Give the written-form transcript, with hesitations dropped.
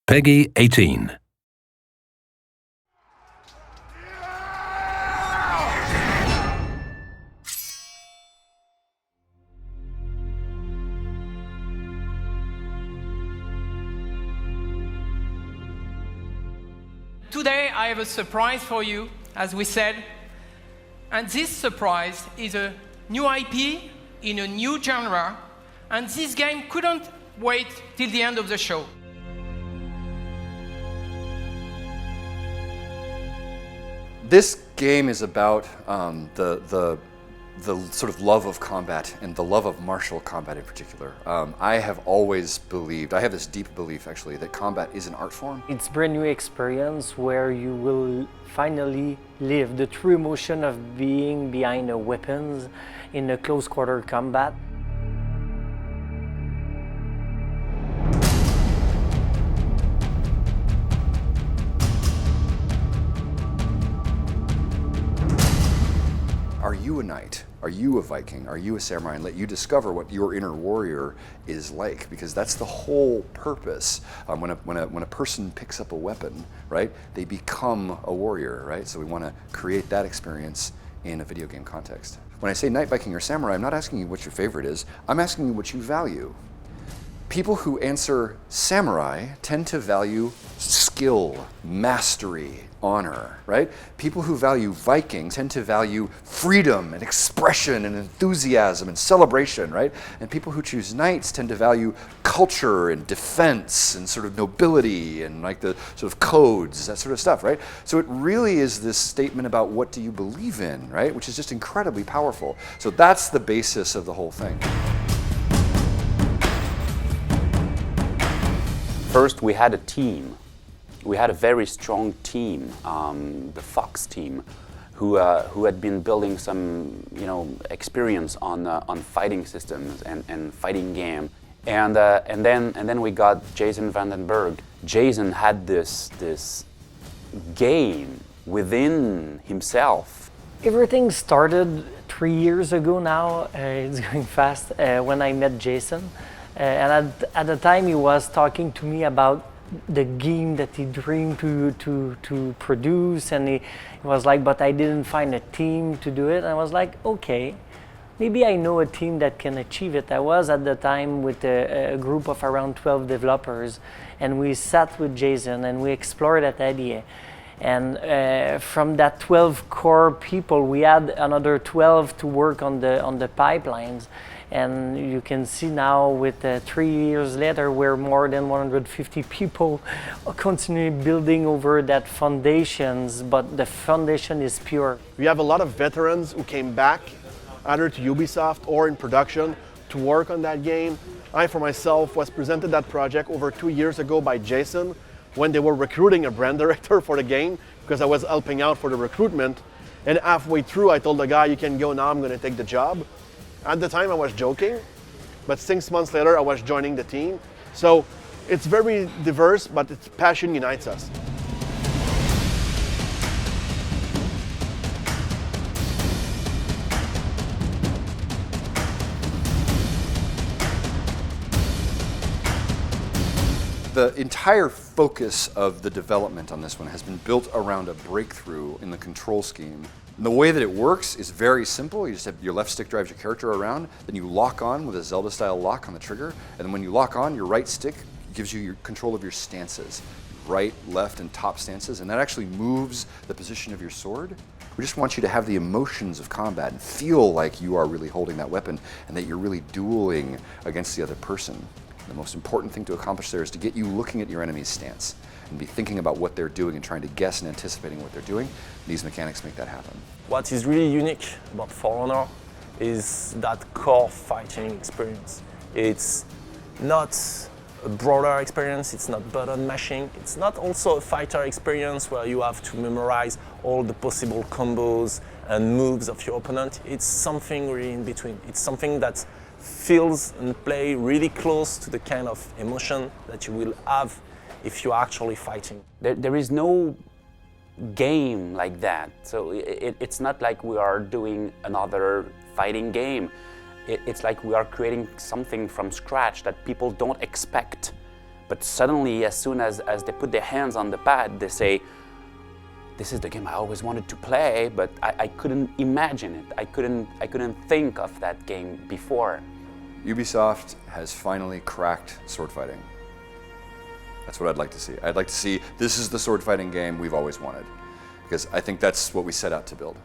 PEGI 18. Today I have a surprise for you, as we said, and this surprise is a new IP in a new genre, and this game couldn't wait till the end of the show. This game is about the sort of love of combat and the love of martial combat in particular. I have always believed, I have this deep belief actually, that combat is an art form. It's a brand new experience where you will finally live the true emotion of being behind the weapons in a close quarter combat. Are you a knight? Are you a Viking? Are you a samurai? And let you discover what your inner warrior is like, because that's the whole purpose. When a person picks up a weapon, right, they become a warrior, right? So we want to create that experience in a video game context. When I say knight, Viking, or samurai, I'm not asking you what your favorite is. I'm asking you what you value. People who answer samurai tend to value skill, mastery, honor, right? People who value Viking tend to value freedom and expression and enthusiasm and celebration, right? And people who choose knights tend to value culture and defense and sort of nobility and like the sort of codes, that sort of stuff, right? So it really is this statement about what do you believe in, right? Which is just incredibly powerful. So that's the basis of the whole thing. First, we had a team. We had a very strong team, the Fox team, who had been building some, experience on fighting systems and fighting game. And then we got Jason Vandenberg. Jason had this game within himself. Everything started 3 years ago now. It's going fast. When I met Jason. And at the time he was talking to me about the game that he dreamed to produce, and he was like, but I didn't find a team to do it. And I was like, okay, maybe I know a team that can achieve it. I was at the time with a group of around 12 developers, and we sat with Jason and we explored that idea. And from that 12 core people, we had another 12 to work on the pipelines. And you can see now with 3 years later, we're more than 150 people continually building over that foundations, but the foundation is pure. We have a lot of veterans who came back either to Ubisoft or in production to work on that game. I, for myself, was presented that project over 2 years ago by Jason when they were recruiting a brand director for the game, because I was helping out for the recruitment. And halfway through, I told the guy, you can go now, I'm going to take the job. At the time I was joking, but 6 months later I was joining the team. So it's very diverse, but its passion unites us. The entire focus of the development on this one has been built around a breakthrough in the control scheme. And the way that it works is very simple. You just have your left stick drives your character around, then you lock on with a Zelda-style lock on the trigger, and then when you lock on, your right stick gives you your control of your stances. Right, left, and top stances, and that actually moves the position of your sword. We just want you to have the emotions of combat and feel like you are really holding that weapon and that you're really dueling against the other person. The most important thing to accomplish there is to get you looking at your enemy's stance and be thinking about what they're doing and trying to guess and anticipating what they're doing. These mechanics make that happen. What is really unique about For Honor is that core fighting experience. It's not a broader experience, it's not button mashing, it's not also a fighter experience where you have to memorize all the possible combos and moves of your opponent. It's something really in between. It's something that feels and play really close to the kind of emotion that you will have if you're actually fighting. There is no game like that. So it's not like we are doing another fighting game. It's like we are creating something from scratch that people don't expect But suddenly, as soon as they put their hands on the pad, they say, this is the game I always wanted to play, but I couldn't imagine it. I couldn't think of that game before. Ubisoft has finally cracked sword fighting. That's what I'd like to see. I'd like to see this is the sword fighting game we've always wanted, because I think that's what we set out to build.